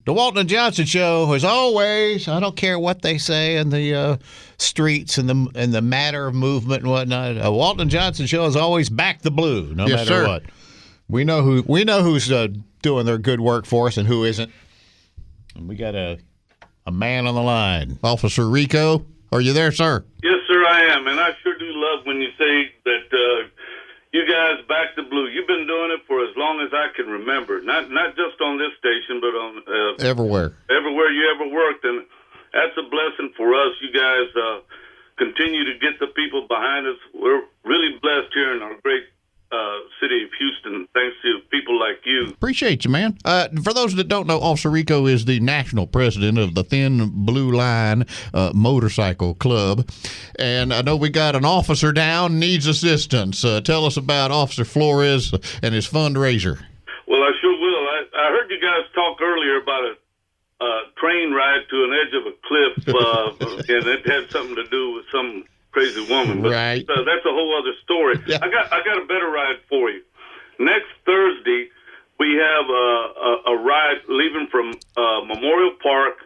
The Walton and Johnson Show, as always, I don't care what they say in the streets and the matter of movement and whatnot. A Walton and Johnson Show is always back the blue, no matter what. We know who's doing their good work for us and who isn't. And we got a man on the line. Officer Rico, are you there, sir? Yes, sir, I am. And I sure do love when you say that you guys back the blue. You've been doing it for as long as I can remember. Not just on this station, but on everywhere you ever worked. And that's a blessing for us. You guys continue to get the people behind us. We're really blessed here in our great city of Houston, thanks to people like you. Appreciate you, man. For those that don't know, Officer Rico is the national president of the Thin Blue Line Motorcycle Club. And I know we got an officer down, needs assistance. Tell us about Officer Flores and his fundraiser. Well, I sure will. I heard you guys talk earlier about a train ride to an edge of a cliff, and it had something to do with some crazy woman, but right. That's a whole other story. Yeah. I got a better ride for you. Next Thursday, we have a ride leaving from Memorial Park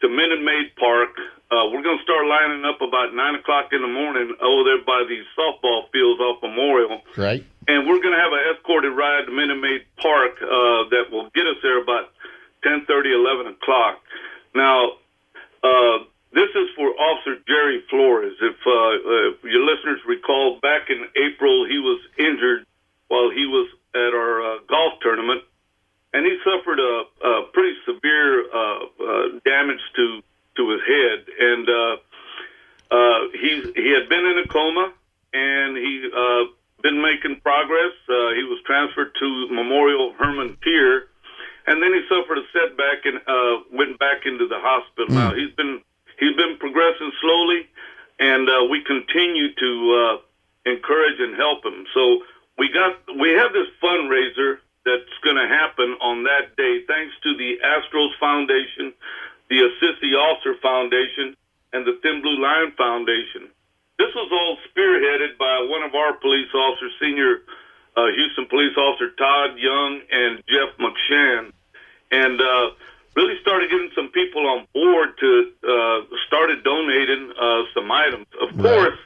to Minute Maid Park. We're going to start lining up about 9 o'clock in the morning over there by these softball fields off Memorial. Right. And we're going to have an escorted ride to Minute Maid Park that will get us there about 10:30, 11 o'clock. Now, this is for Officer Jerry Flores. If your listeners recall, back in April, he was injured while he was at our golf tournament, and he suffered a pretty severe damage to his head. And he had been in a coma, and he been making progress. He was transferred to Memorial Herman Pier, and then he suffered a setback and went back into the hospital. Now he's been progressing slowly, and we continue to encourage and help him. So we have this fundraiser that's going to happen on that day, thanks to the Astros Foundation, the Assist the Officer Foundation, and the Thin Blue Line Foundation. This was all spearheaded by one of our police officers, senior Houston police officer Todd Young and Jeff McShann, and really started getting some people on board to started donating some items. Of course,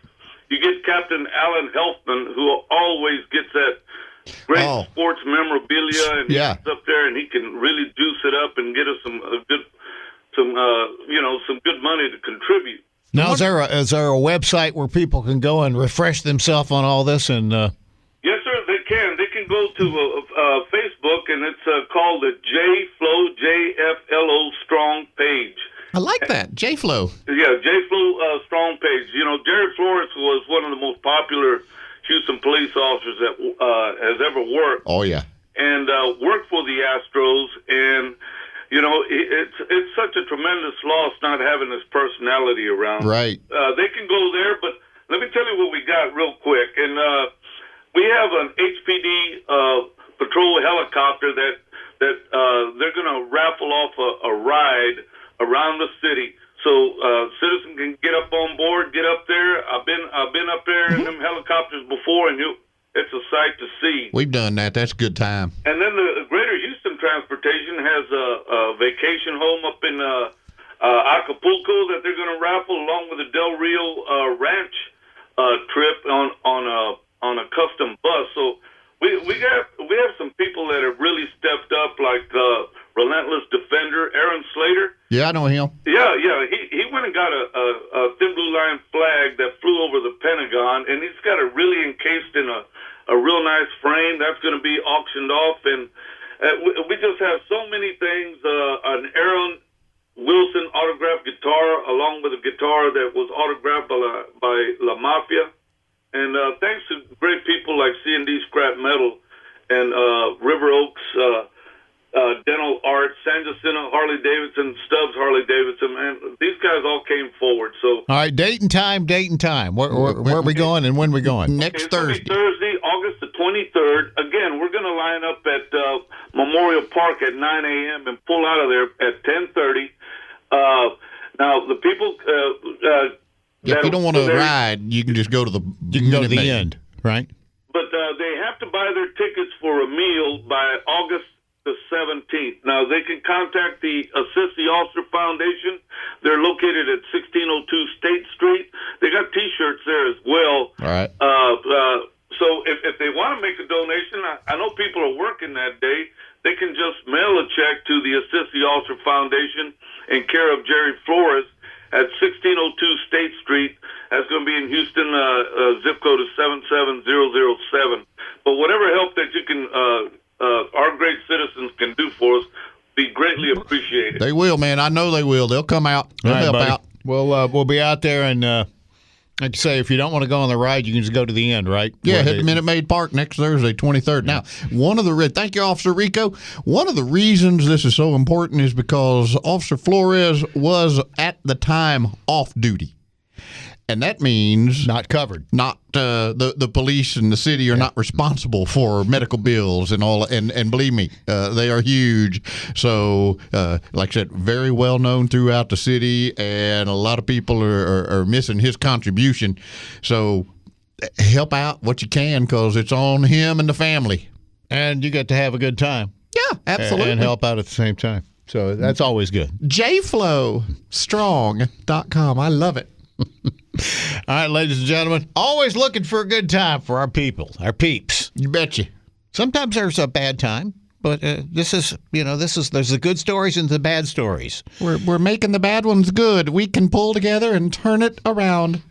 you get Captain Alan Helfman, who always gets that great sports memorabilia, and he gets up there and he can really juice it up and get us some good money to contribute. Now, is there a website where people can go and refresh themselves on all this? And yes, sir, they can. They can go to Facebook, and it's called the JFLO Strong page. I like that, JFLO. Yeah, JFLO Strong page. You know, Jerry Flores was one of the most popular Houston police officers that has ever worked. Oh yeah, and worked for the Astros, and you know, it's such a tremendous loss not having his personality around. Right. They can go there, but let me tell you what we got real quick. And we have an HPD patrol helicopter that they're going to raffle off a ride around the city, so citizens can get up on board, get up there. I've been up there in them helicopters before, and it's a sight to see. We've done that. That's a good time. And then the Greater Houston Transportation has a vacation home up in Acapulco that they're going to raffle, along with a Del Rio Ranch trip on a custom bus. So we have some people that have really stepped up, like Relentless Defender Aaron Slater. Yeah, I know him. Yeah. He went and got a Thin Blue Line flag that flew over the Pentagon, and he's got it really encased in a real nice frame. That's going to be auctioned off, and we just have so many things. An Aaron Wilson autographed guitar, along with a guitar that was autographed by La Mafia. And thanks to great people like C&D Scrap Metal and River Oaks Dental Art, San Jacinto Harley Davidson, Stubbs Harley Davidson, man, these guys all came forward. So, all right, date and time. Where are we going and when are we going? Next Thursday. Thursday, August the 23rd. Again, we're going to line up at Memorial Park at 9 a.m. and pull out of there at 10:30. Now, the people... if you don't want to ride, you can just go to the end, right? But they have to buy their tickets for a meal by August the 17th. Now, they can contact the Assist the Officer Foundation. They're located at 1602 State Street. They got T-shirts there as well. All right. So if they want to make a donation, I know people are working that day. They can just mail a check to the Assist the Officer Foundation in care of Jerry Flores at 1602 State Street. That's going to be in Houston. Zip code is 77007. But whatever help that you can, our great citizens can do for us, be greatly appreciated. They will, man. I know they will. They'll come out. They'll help out. We'll be out there, and like I say, if you don't want to go on the ride, you can just go to the end, right? Yeah, hit Minute Maid Park next Thursday, 23rd. Now, thank you, Officer Rico. One of the reasons this is so important is because Officer Flores was at the time off duty. And that means not covered. Not the police and the city are not responsible for medical bills and all. And believe me, they are huge. So, like I said, very well known throughout the city, and a lot of people are missing his contribution. So, help out what you can, because it's on him and the family. And you get to have a good time. Yeah, absolutely. And help out at the same time. So that's always good. jflowstrong.com. I love it. All right, ladies and gentlemen, always looking for a good time for our people, our peeps. You betcha. Sometimes there's a bad time, but there's the good stories and the bad stories. We're making the bad ones good. We can pull together and turn it around.